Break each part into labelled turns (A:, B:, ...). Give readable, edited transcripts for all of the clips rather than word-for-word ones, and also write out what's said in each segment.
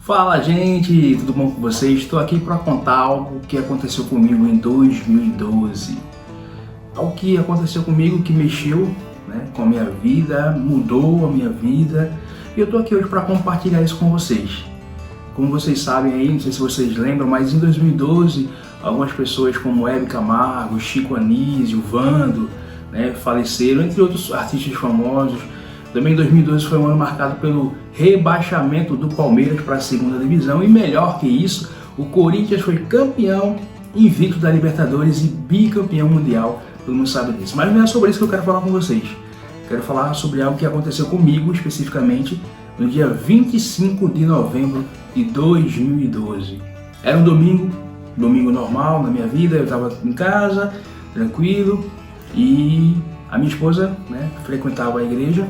A: Fala, gente, tudo bom com vocês? Estou aqui para contar algo que aconteceu comigo em 2012. Algo que aconteceu comigo que mexeu, com a minha vida, mudou a minha vida. E eu estou aqui hoje para compartilhar isso com vocês. Como vocês sabem aí, não sei se vocês lembram, mas em 2012 algumas pessoas como Hebe Camargo, Chico Anísio, Vando, faleceram, entre outros artistas famosos. Também 2012 foi um ano marcado pelo rebaixamento do Palmeiras para a segunda divisão e melhor que isso, o Corinthians foi campeão invicto da Libertadores e bicampeão mundial, todo mundo sabe disso. Mas não é sobre isso que eu quero falar com vocês. Quero falar sobre algo que aconteceu comigo especificamente no dia 25 de novembro de 2012. Era um domingo normal na minha vida, eu estava em casa, tranquilo, e a minha esposa frequentava a igreja.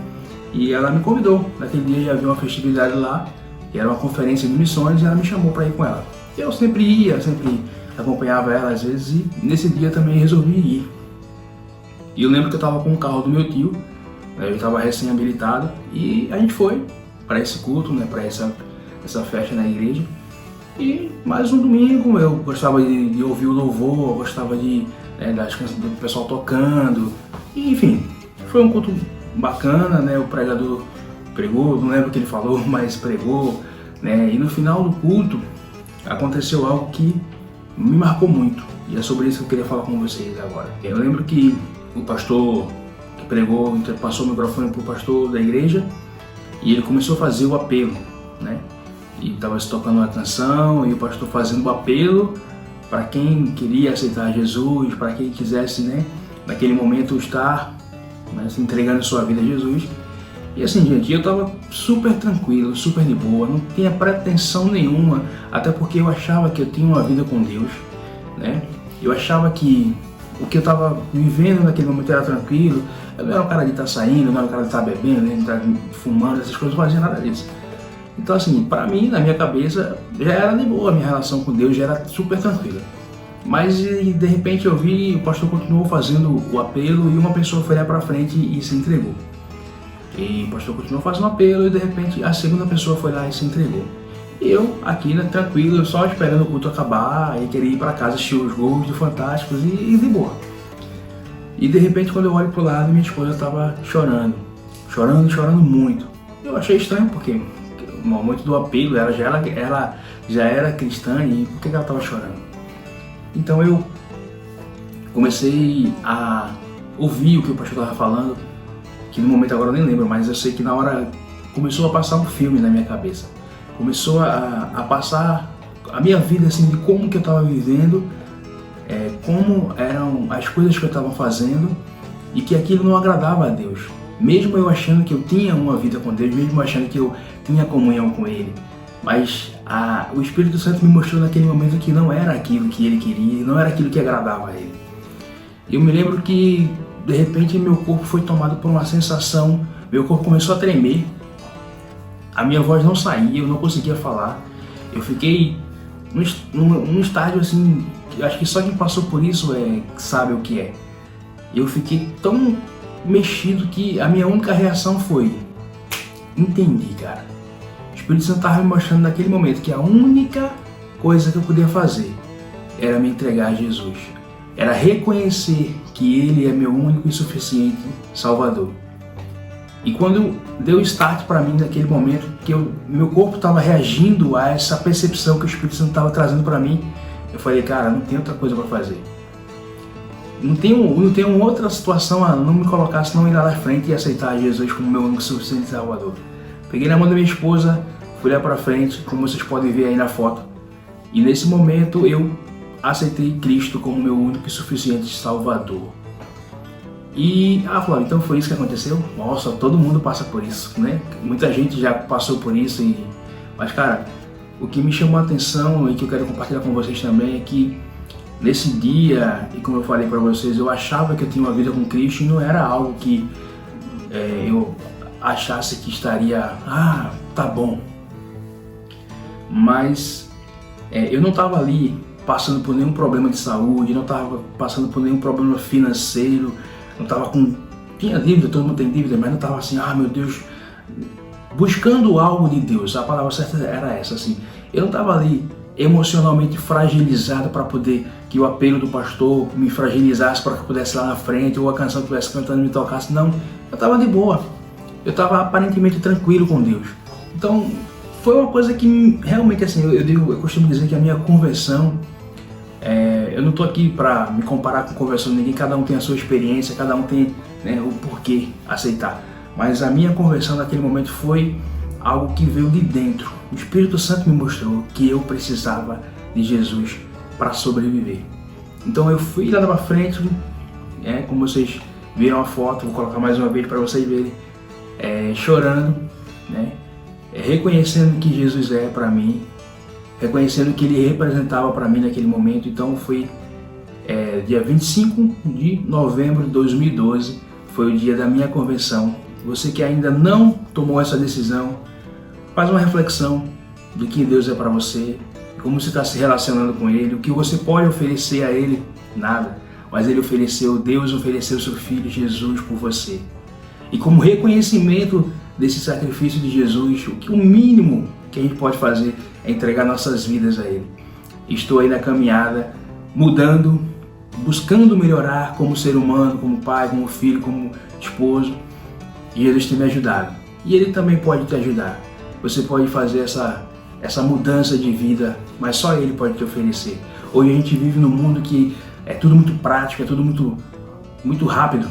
A: E ela me convidou, naquele dia já havia uma festividade lá, que era uma conferência de missões, e ela me chamou para ir com ela. Eu sempre ia, sempre acompanhava ela às vezes, e nesse dia também resolvi ir. E eu lembro que eu estava com o carro do meu tio, eu estava recém-habilitado, e a gente foi para esse culto, para essa festa na igreja. E mais um domingo, eu gostava de ouvir o louvor, eu gostava das canções do pessoal tocando, e, enfim, foi um culto bacana, o pregador pregou, não lembro o que ele falou, mas pregou, e no final do culto aconteceu algo que me marcou muito, e é sobre isso que eu queria falar com vocês agora. Eu lembro que o pastor que pregou passou o microfone para o pastor da igreja e ele começou a fazer o apelo, e estava se tocando uma canção e o pastor fazendo o apelo para quem queria aceitar Jesus, para quem quisesse, naquele momento estar se entregando sua vida a Jesus. E assim, gente, eu estava super tranquilo, super de boa, não tinha pretensão nenhuma, até porque eu achava que eu tinha uma vida com Deus, eu achava que o que eu estava vivendo naquele momento era tranquilo. Eu não era um cara de estar saindo, não era um cara de estar bebendo, de estar fumando, essas coisas, não fazia nada disso. Então assim, para mim, na minha cabeça, já era de boa, a minha relação com Deus já era super tranquila. Mas de repente eu vi, o pastor continuou fazendo o apelo e uma pessoa foi lá para frente e se entregou. E o pastor continuou fazendo o apelo e de repente a segunda pessoa foi lá e se entregou. E eu aqui, tranquilo, só esperando o culto acabar e queria ir para casa assistir os gols do Fantásticos e de boa. E de repente quando eu olho pro lado, minha esposa estava chorando muito. Eu achei estranho porque no momento do apelo ela já era cristã e por que ela estava chorando? Então eu comecei a ouvir o que o pastor estava falando, que no momento agora eu nem lembro, mas eu sei que na hora começou a passar um filme na minha cabeça. Começou a passar a minha vida assim, de como que eu estava vivendo, como eram as coisas que eu estava fazendo e que aquilo não agradava a Deus. Mesmo eu achando que eu tinha uma vida com Deus, mesmo achando que eu tinha comunhão com Ele. Mas o Espírito Santo me mostrou naquele momento que não era aquilo que Ele queria, não era aquilo que agradava a Ele. Eu me lembro que, de repente, meu corpo foi tomado por uma sensação, meu corpo começou a tremer, a minha voz não saía, eu não conseguia falar. Eu fiquei num estágio assim, acho que só quem passou por isso sabe o que é. Eu fiquei tão mexido que a minha única reação foi: entendi, cara. O Espírito Santo estava me mostrando naquele momento que a única coisa que eu podia fazer era me entregar a Jesus. Era reconhecer que Ele é meu único e suficiente Salvador. E quando deu start para mim naquele momento, que meu corpo estava reagindo a essa percepção que o Espírito Santo estava trazendo para mim, eu falei, cara, não tem outra coisa para fazer. Não tenho outra situação a não me colocar senão ir lá na frente e aceitar Jesus como meu único e suficiente Salvador. Peguei na mão da minha esposa, fui lá pra frente, como vocês podem ver aí na foto. E nesse momento eu aceitei Cristo como meu único e suficiente Salvador. E, Flávio, então foi isso que aconteceu? Nossa, todo mundo passa por isso, Muita gente já passou por isso. Mas, cara, o que me chamou a atenção e que eu quero compartilhar com vocês também é que nesse dia, e como eu falei pra vocês, eu achava que eu tinha uma vida com Cristo e não era algo que eu achasse que estaria, tá bom. Mas eu não estava ali passando por nenhum problema de saúde, não estava passando por nenhum problema financeiro, não estava com... Tinha dívida, todo mundo tem dívida, mas não estava assim, meu Deus, buscando algo de Deus. A palavra certa era essa, assim. Eu não estava ali emocionalmente fragilizado para poder que o apelo do pastor me fragilizasse para que eu pudesse ir lá na frente, ou a canção que eu estivesse cantando me tocasse. Não, eu estava de boa. Eu estava aparentemente tranquilo com Deus. Então, foi uma coisa que realmente, assim, eu costumo dizer que a minha conversão, eu não estou aqui para me comparar com a conversão de ninguém, cada um tem a sua experiência, cada um tem, né, o porquê aceitar. Mas a minha conversão naquele momento foi algo que veio de dentro. O Espírito Santo me mostrou que eu precisava de Jesus para sobreviver. Então eu fui lá na frente, como vocês viram a foto, vou colocar mais uma vez para vocês verem, chorando, né? Reconhecendo que Jesus é para mim, reconhecendo que Ele representava para mim naquele momento. Então foi dia 25 de novembro de 2012, foi o dia da minha conversão. Você que ainda não tomou essa decisão, faz uma reflexão do que Deus é para você, como você está se relacionando com Ele, o que você pode oferecer a Ele, nada. Mas Deus ofereceu seu Filho Jesus por você. E como reconhecimento desse sacrifício de Jesus, o mínimo que a gente pode fazer é entregar nossas vidas a Ele. Estou aí na caminhada, mudando, buscando melhorar como ser humano, como pai, como filho, como esposo. E Jesus tem me ajudado. E Ele também pode te ajudar. Você pode fazer essa mudança de vida, mas só Ele pode te oferecer. Hoje a gente vive num mundo que é tudo muito prático, é tudo muito rápido,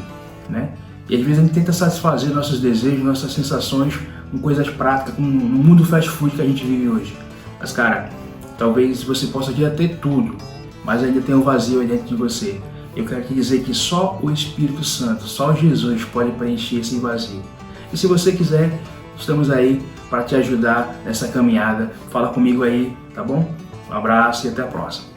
A: né? E às vezes a gente tenta satisfazer nossos desejos, nossas sensações com coisas práticas, com o mundo fast food que a gente vive hoje. Mas cara, talvez você possa já ter tudo, mas ainda tem um vazio aí dentro de você. Eu quero te dizer que só o Espírito Santo, só Jesus pode preencher esse vazio. E se você quiser, estamos aí para te ajudar nessa caminhada. Fala comigo aí, tá bom? Um abraço e até a próxima.